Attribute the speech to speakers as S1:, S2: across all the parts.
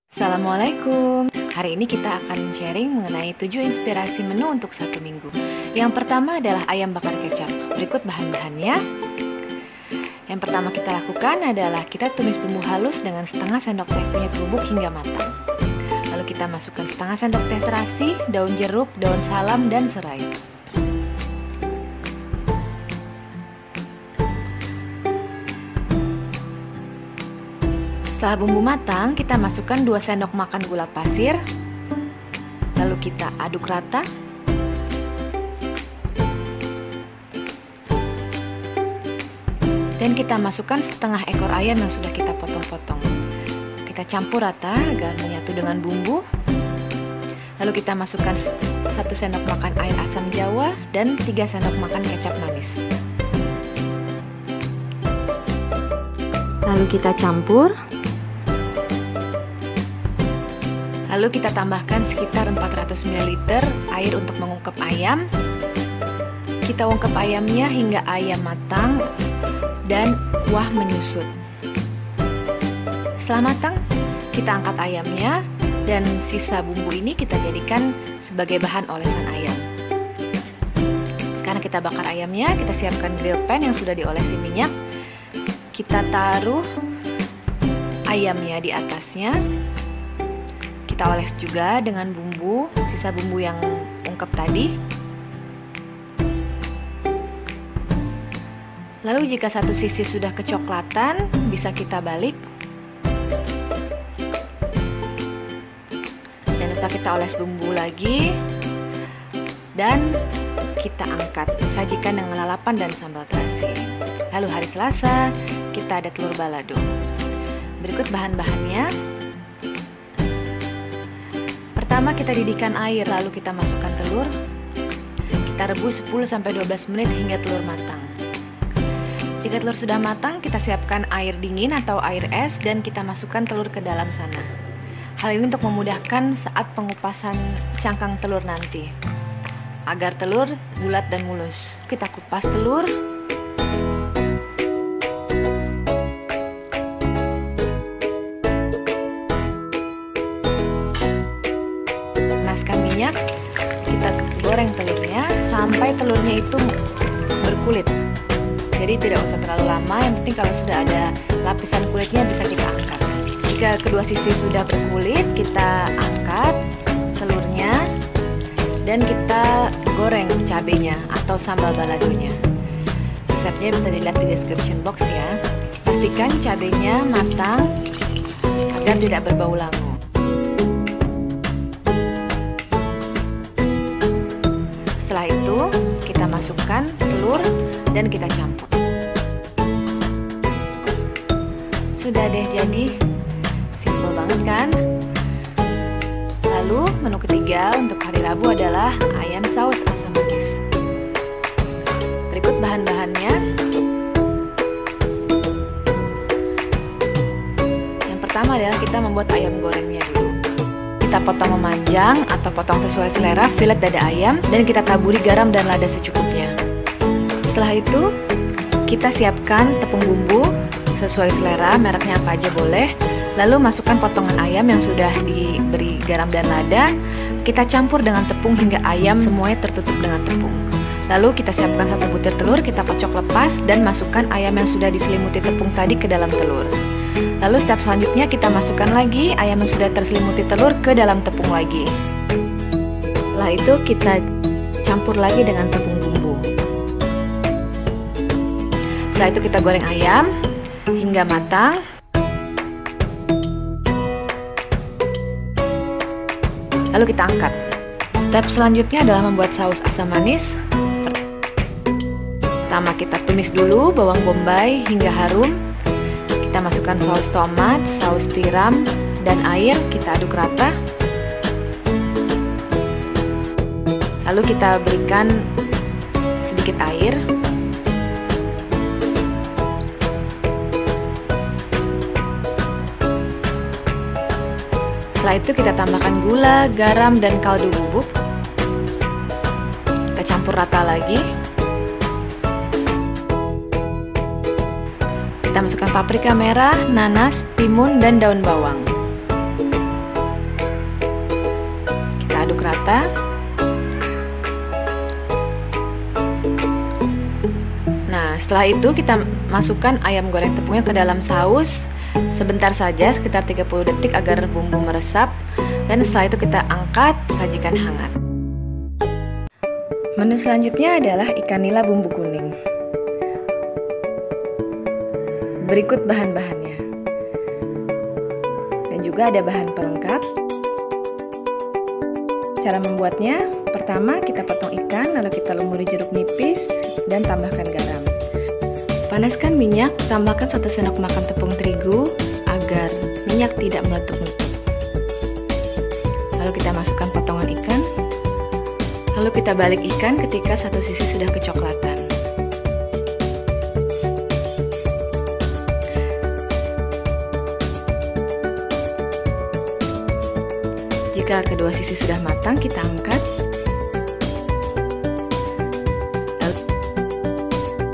S1: Assalamualaikum. Hari ini kita akan sharing mengenai 7 inspirasi menu untuk 1 minggu. Yang pertama adalah ayam bakar kecap. Berikut bahan-bahannya. Yang pertama kita lakukan adalah kita tumis bumbu halus dengan setengah sendok teh kunyit bubuk hingga matang. Lalu kita masukkan setengah sendok teh terasi, daun jeruk, daun salam, dan serai. Setelah bumbu matang, kita masukkan 2 sendok makan gula pasir. Lalu kita aduk rata. Dan kita masukkan setengah ekor ayam yang sudah kita potong-potong. Kita campur rata agar menyatu dengan bumbu. Lalu kita masukkan 1 sendok makan air asam jawa dan 3 sendok makan kecap manis. Lalu kita campur. Lalu kita tambahkan sekitar 400 ml air untuk mengungkep ayam. Kita ungkep ayamnya hingga ayam matang dan kuah menyusut. Setelah matang, kita angkat ayamnya dan sisa bumbu ini kita jadikan sebagai bahan olesan ayam. Sekarang kita bakar ayamnya, kita siapkan grill pan yang sudah diolesi minyak. Kita taruh ayamnya di atasnya. Kita oles juga dengan bumbu, sisa bumbu yang ungkep tadi. Lalu jika satu sisi sudah kecoklatan, bisa kita balik. Dan tetap kita oles bumbu lagi. Dan kita angkat, sajikan dengan lalapan dan sambal terasi. Lalu hari Selasa, kita ada telur balado. Berikut bahan-bahannya. Pertama kita didihkan air, lalu kita masukkan telur. Kita rebus 10-12 menit hingga telur matang. Jika telur sudah matang, kita siapkan air dingin atau air es dan kita masukkan telur ke dalam sana. Hal ini untuk memudahkan saat pengupasan cangkang telur nanti, agar telur bulat dan mulus. Kita kupas telur. Panaskan minyak, kita goreng telurnya sampai telurnya itu berkulit. Jadi tidak usah terlalu lama, yang penting kalau sudah ada lapisan kulitnya bisa kita angkat. Jika kedua sisi sudah berkulit, kita angkat telurnya dan kita goreng cabenya atau sambal baladonya. Resepnya bisa dilihat di description box ya. Pastikan cabenya matang agar tidak berbau langu. Setelah itu kita masukkan telur dan kita campur. Sudah deh jadi, simple banget kan? Lalu menu ketiga untuk hari Rabu adalah ayam saus asam manis. Berikut bahan-bahannya. Yang pertama adalah kita membuat ayam gorengnya dulu. Kita potong memanjang atau potong sesuai selera filet dada ayam dan kita taburi garam dan lada secukupnya. Setelah itu kita siapkan tepung bumbu sesuai selera, mereknya apa aja boleh. Lalu masukkan potongan ayam yang sudah diberi garam dan lada. Kita campur dengan tepung hingga ayam semuanya tertutup dengan tepung. Lalu kita siapkan 1 butir telur, kita kocok lepas dan masukkan ayam yang sudah diselimuti tepung tadi ke dalam telur. Lalu step selanjutnya kita masukkan lagi ayam yang sudah terselimuti telur ke dalam tepung lagi. Setelah itu kita campur lagi dengan tepung bumbu. Setelah itu kita goreng ayam hingga matang. Lalu kita angkat. Step selanjutnya adalah membuat saus asam manis. Pertama kita tumis dulu bawang bombay hingga harum. Kita masukkan saus tomat, saus tiram, dan air. Kita aduk rata. Lalu kita berikan sedikit air. Setelah itu kita tambahkan gula, garam, dan kaldu bubuk. Kita campur rata lagi. Kita masukkan paprika merah, nanas, timun, dan daun bawang. rata. Nah, setelah itu kita masukkan ayam goreng tepungnya ke dalam saus sebentar saja, sekitar 30 detik agar bumbu meresap. Dan setelah itu kita angkat, sajikan hangat. Menu selanjutnya adalah ikan nila bumbu kuning. Berikut bahan-bahannya. Dan juga ada bahan pelengkap. Cara membuatnya, pertama kita potong ikan, lalu kita lumuri jeruk nipis dan tambahkan garam. Panaskan minyak, tambahkan 1 sendok makan tepung terigu agar minyak tidak meletup-letup. Lalu kita masukkan potongan ikan. Lalu kita balik ikan ketika satu sisi sudah kecoklatan. Jika kedua sisi sudah matang, kita angkat.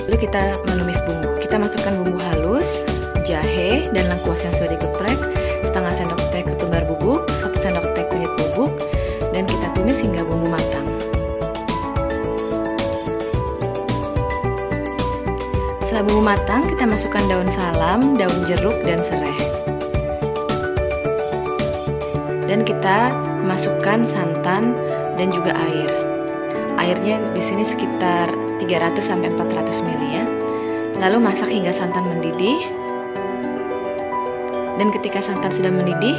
S1: Lalu kita menumis bumbu. Kita masukkan bumbu halus, jahe, dan lengkuas yang sudah digeprek, setengah sendok teh ketumbar bubuk, 1 sendok teh kunyit bubuk, dan kita tumis hingga bumbu matang. Setelah bumbu matang, kita masukkan daun salam, daun jeruk, dan serai. Dan kita masukkan santan dan juga air. Airnya di sini sekitar 300 sampai 400 ml ya. Lalu masak hingga santan mendidih. Dan ketika santan sudah mendidih,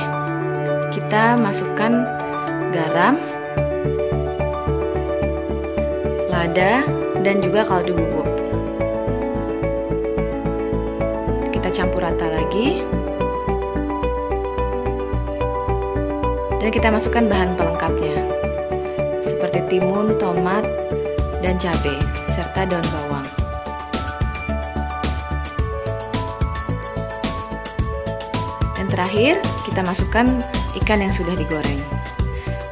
S1: kita masukkan garam, lada, dan juga kaldu bubuk. Kita campur rata lagi. Dan kita masukkan bahan pelengkapnya seperti timun, tomat, dan cabai serta daun bawang. Dan terakhir kita masukkan ikan yang sudah digoreng.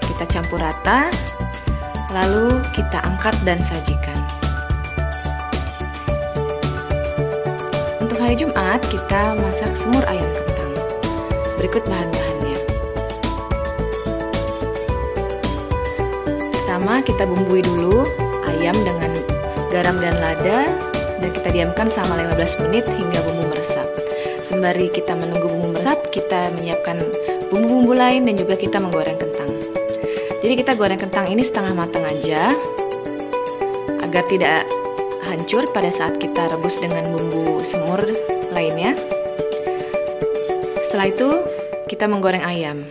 S1: Kita campur rata, lalu kita angkat dan sajikan. Untuk hari Jumat kita masak semur ayam kentang. Berikut bahan-bahannya. Pertama, kita bumbui dulu ayam dengan garam dan lada dan kita diamkan selama 15 menit hingga bumbu meresap. Sembari kita menunggu bumbu meresap, kita menyiapkan bumbu-bumbu lain dan juga kita menggoreng kentang. Jadi kita goreng kentang ini setengah matang aja agar tidak hancur pada saat kita rebus dengan bumbu semur lainnya. Setelah itu kita menggoreng ayam.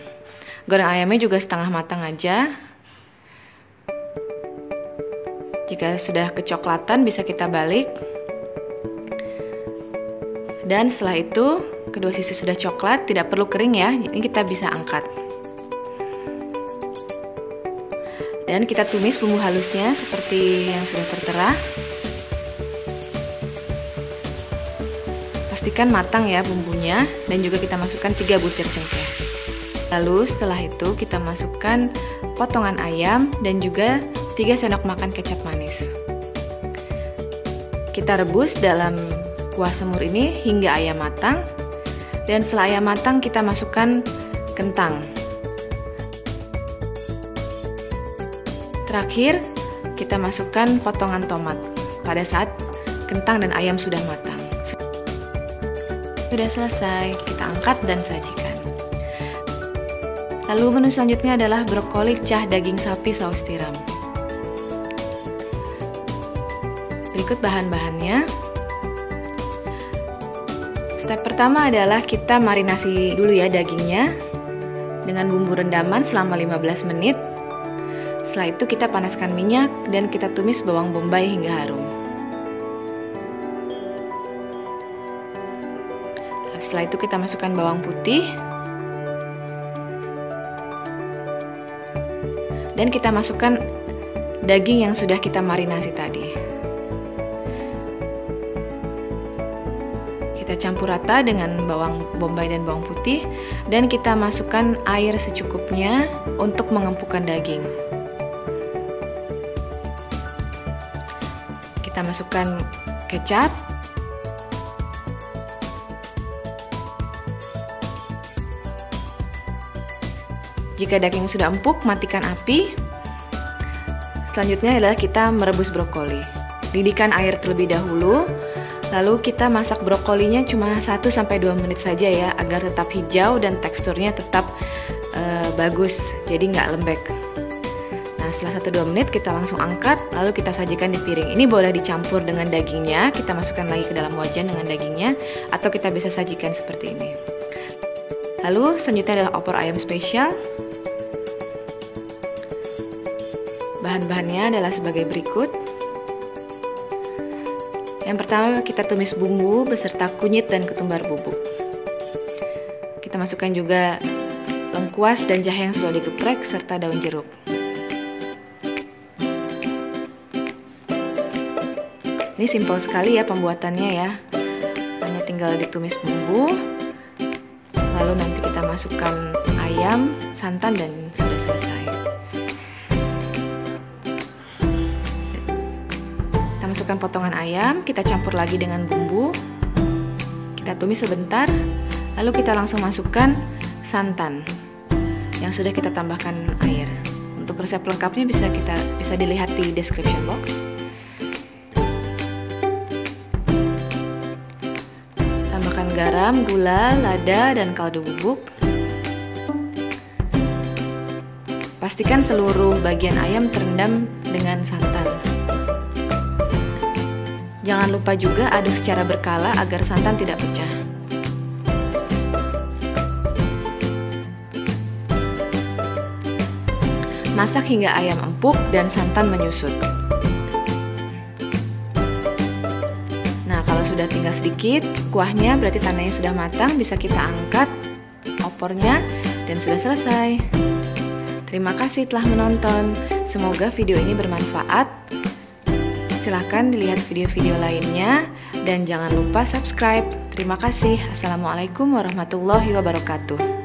S1: Goreng ayamnya juga setengah matang aja. Jika sudah kecoklatan bisa kita balik. Dan setelah itu kedua sisi sudah coklat, tidak perlu kering ya. Ini kita bisa angkat. Dan kita tumis bumbu halusnya seperti yang sudah tertera. Pastikan matang ya bumbunya, dan juga kita masukkan 3 butir cengkeh. Lalu setelah itu kita masukkan potongan ayam dan juga 3 sendok makan kecap manis. Kita rebus dalam kuah semur ini hingga ayam matang. Dan setelah ayam matang kita masukkan kentang. Terakhir kita masukkan potongan tomat pada saat kentang dan ayam sudah matang. Sudah selesai, kita angkat dan sajikan. Lalu menu selanjutnya adalah brokoli cah daging sapi saus tiram. Berikut bahan-bahannya. Step pertama adalah kita marinasi dulu ya dagingnya dengan bumbu rendaman selama 15 menit. Setelah itu kita panaskan minyak dan kita tumis bawang bombay hingga harum. Setelah itu kita masukkan bawang putih. Dan kita masukkan daging yang sudah kita marinasi tadi. Kita campur rata dengan bawang bombay dan bawang putih. Dan kita masukkan air secukupnya untuk mengempukkan daging. Kita masukkan kecap. Jika daging sudah empuk, matikan api. Selanjutnya adalah kita merebus brokoli. Didihkan air terlebih dahulu, lalu kita masak brokolinya cuma 1-2 menit saja ya, agar tetap hijau dan teksturnya tetap bagus, jadi nggak lembek. Nah, setelah 1-2 menit kita langsung angkat, lalu kita sajikan di piring. Ini boleh dicampur dengan dagingnya, kita masukkan lagi ke dalam wajan dengan dagingnya, atau kita bisa sajikan seperti ini. Lalu selanjutnya adalah opor ayam spesial. Bahan-bahannya adalah sebagai berikut. Yang pertama kita tumis bumbu beserta kunyit dan ketumbar bubuk. Kita masukkan juga lengkuas dan jahe yang sudah digeprek serta daun jeruk. Ini simpel sekali ya pembuatannya ya. Hanya tinggal ditumis bumbu, lalu nanti kita masukkan ayam, santan, dan sudah selesai. Kita masukkan potongan ayam, kita campur lagi dengan bumbu, kita tumis sebentar, lalu kita langsung masukkan santan yang sudah kita tambahkan air. Untuk resep lengkapnya bisa dilihat di description box. Tambahkan garam, gula, lada, dan kaldu bubuk. Pastikan seluruh bagian ayam terendam dengan santan. Jangan lupa juga aduk secara berkala agar santan tidak pecah. Masak hingga ayam empuk dan santan menyusut. Nah, kalau sudah tinggal sedikit kuahnya, berarti tandanya sudah matang, bisa kita angkat opornya dan sudah selesai. Terima kasih telah menonton. Semoga video ini bermanfaat. Silahkan dilihat video-video lainnya dan jangan lupa subscribe. Terima kasih. Assalamualaikum warahmatullahi wabarakatuh.